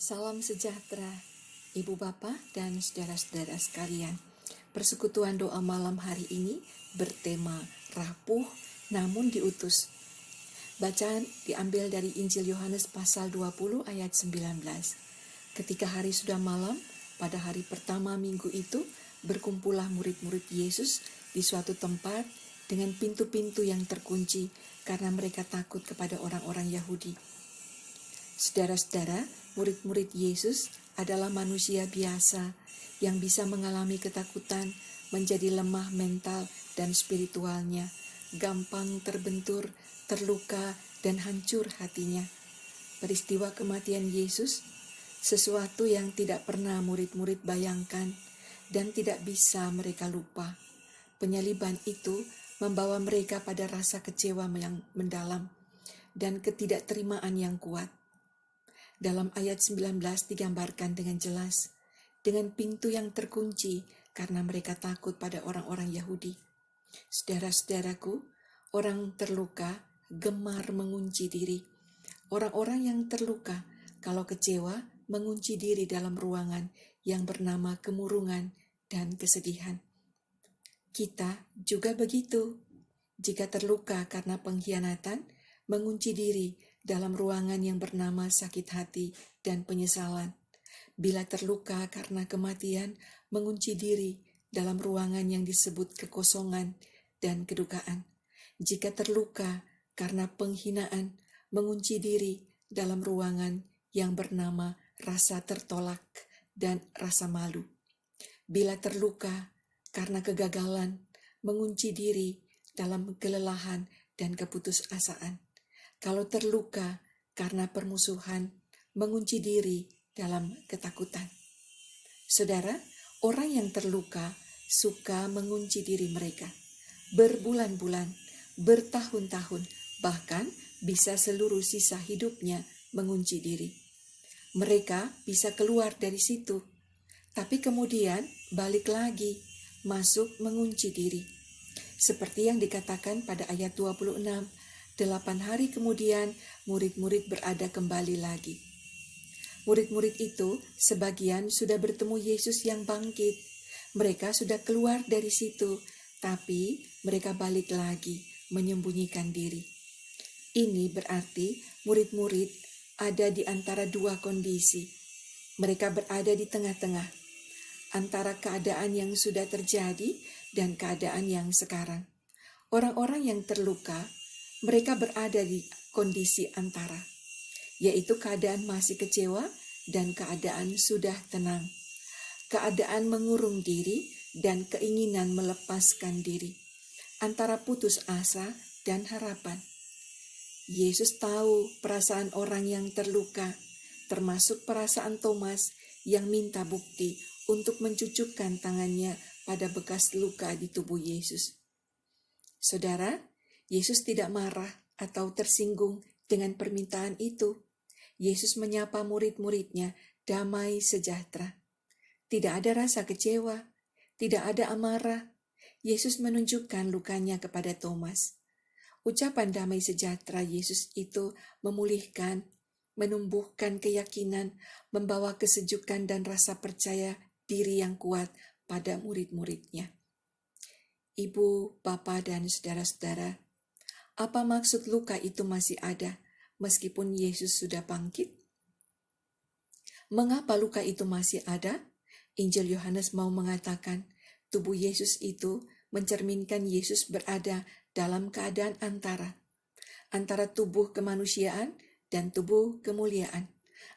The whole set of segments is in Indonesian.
Salam sejahtera, Ibu Bapa dan saudara-saudara sekalian. Persekutuan doa malam hari ini bertema rapuh namun diutus. Bacaan diambil dari Injil Yohanes pasal 20 ayat 19. Ketika hari sudah malam, pada hari pertama minggu itu, berkumpullah murid-murid Yesus di suatu tempat dengan pintu-pintu yang terkunci karena mereka takut kepada orang-orang Yahudi. Saudara-saudara, murid-murid Yesus adalah manusia biasa yang bisa mengalami ketakutan, menjadi lemah mental dan spiritualnya, gampang terbentur, terluka, dan hancur hatinya. Peristiwa kematian Yesus, sesuatu yang tidak pernah murid-murid bayangkan dan tidak bisa mereka lupa. Penyaliban itu membawa mereka pada rasa kecewa yang mendalam dan ketidakterimaan yang kuat. Dalam ayat 19 digambarkan dengan jelas, dengan pintu yang terkunci karena mereka takut pada orang-orang Yahudi. Saudara-saudaraku, orang terluka gemar mengunci diri. Orang-orang yang terluka kalau kecewa mengunci diri dalam ruangan yang bernama kemurungan dan kesedihan. Kita juga begitu. Jika terluka karena pengkhianatan, mengunci diri dalam ruangan yang bernama sakit hati dan penyesalan. Bila terluka karena kematian, mengunci diri dalam ruangan yang disebut kekosongan dan kedukaan. Jika terluka karena penghinaan, mengunci diri dalam ruangan yang bernama rasa tertolak dan rasa malu. Bila terluka karena kegagalan, mengunci diri dalam kelelahan dan keputusasaan. Kalau terluka karena permusuhan, mengunci diri dalam ketakutan. Saudara, orang yang terluka suka mengunci diri mereka. Berbulan-bulan, bertahun-tahun, bahkan bisa seluruh sisa hidupnya mengunci diri. Mereka bisa keluar dari situ, tapi kemudian balik lagi, masuk mengunci diri. Seperti yang dikatakan pada ayat 26, 8 hari kemudian murid-murid berada kembali lagi. Murid-murid itu sebagian sudah bertemu Yesus yang bangkit. Mereka sudah keluar dari situ, tapi mereka balik lagi menyembunyikan diri. Ini berarti murid-murid ada di antara dua kondisi. Mereka berada di tengah-tengah, antara keadaan yang sudah terjadi dan keadaan yang sekarang. Orang-orang yang terluka, mereka berada di kondisi antara, yaitu keadaan masih kecewa dan keadaan sudah tenang. Keadaan mengurung diri dan keinginan melepaskan diri, antara putus asa dan harapan. Yesus tahu perasaan orang yang terluka, termasuk perasaan Thomas yang minta bukti untuk mencucukkan tangannya pada bekas luka di tubuh Yesus. Saudara, Yesus tidak marah atau tersinggung dengan permintaan itu. Yesus menyapa murid-muridnya damai sejahtera. Tidak ada rasa kecewa, tidak ada amarah. Yesus menunjukkan lukanya kepada Thomas. Ucapan damai sejahtera Yesus itu memulihkan, menumbuhkan keyakinan, membawa kesejukan dan rasa percaya diri yang kuat pada murid-muridnya. Ibu, Bapa, dan saudara-saudara, apa maksud luka itu masih ada meskipun Yesus sudah bangkit? Mengapa luka itu masih ada? Injil Yohanes mau mengatakan, tubuh Yesus itu mencerminkan Yesus berada dalam keadaan antara tubuh kemanusiaan dan tubuh kemuliaan,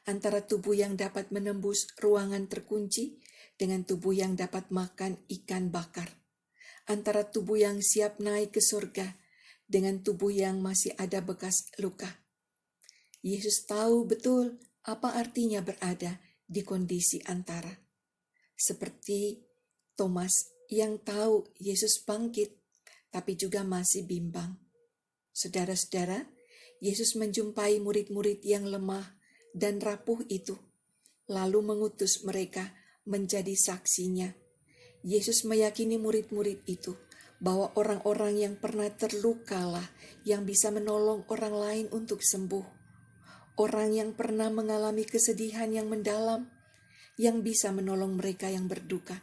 antara tubuh yang dapat menembus ruangan terkunci dengan tubuh yang dapat makan ikan bakar, antara tubuh yang siap naik ke surga dengan tubuh yang masih ada bekas luka. Yesus tahu betul apa artinya berada di kondisi antara. Seperti Thomas yang tahu Yesus bangkit, tapi juga masih bimbang. Saudara-saudara, Yesus menjumpai murid-murid yang lemah dan rapuh itu, lalu mengutus mereka menjadi saksinya. Yesus meyakini murid-murid itu bahwa orang-orang yang pernah terlukalah yang bisa menolong orang lain untuk sembuh. orang yang pernah mengalami kesedihan yang mendalam, yang bisa menolong mereka yang berduka.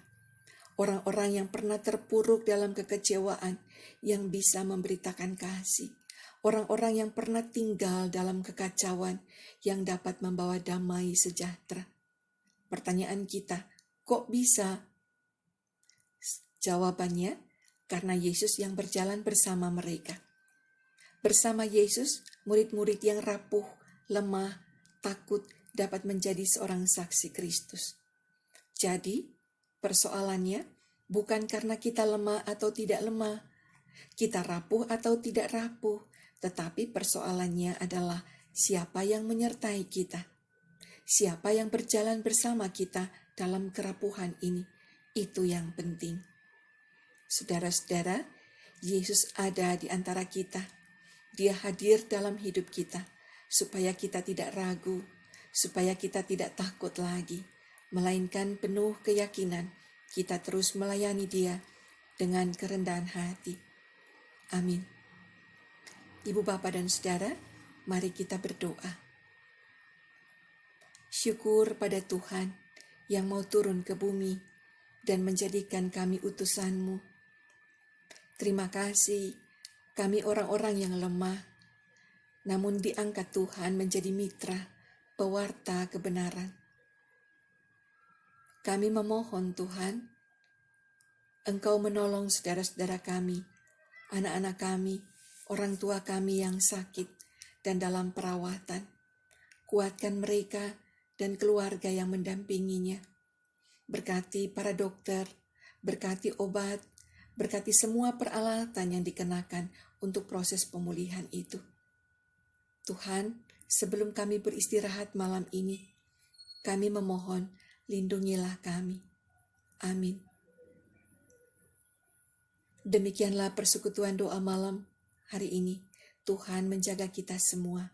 Orang-orang yang pernah terpuruk dalam kekecewaan, yang bisa memberitakan kasih. Orang-orang yang pernah tinggal dalam kekacauan, yang dapat membawa damai sejahtera. Pertanyaan kita, kok bisa? Jawabannya, karena Yesus yang berjalan bersama mereka. Bersama Yesus, murid-murid yang rapuh, lemah, takut dapat menjadi seorang saksi Kristus. Jadi, persoalannya bukan karena kita lemah atau tidak lemah, kita rapuh atau tidak rapuh, tetapi persoalannya adalah siapa yang menyertai kita, siapa yang berjalan bersama kita dalam kerapuhan ini. Itu yang penting. Saudara-saudara, Yesus ada di antara kita. Dia hadir dalam hidup kita, supaya kita tidak ragu, supaya kita tidak takut lagi, melainkan penuh keyakinan kita terus melayani Dia dengan kerendahan hati. Amin. Ibu, Bapa, dan Saudara, mari kita berdoa. Syukur pada Tuhan yang mau turun ke bumi dan menjadikan kami utusan-Mu. Terima kasih, kami orang-orang yang lemah, namun diangkat Tuhan menjadi mitra, pewarta kebenaran. Kami memohon Tuhan, Engkau menolong saudara-saudara kami, anak-anak kami, orang tua kami yang sakit dan dalam perawatan. Kuatkan mereka dan keluarga yang mendampinginya. Berkati para dokter, berkati obat, berkati semua peralatan yang dikenakan untuk proses pemulihan itu. Tuhan, sebelum kami beristirahat malam ini, kami memohon, lindungilah kami. Amin. Demikianlah persekutuan doa malam hari ini. Tuhan menjaga kita semua.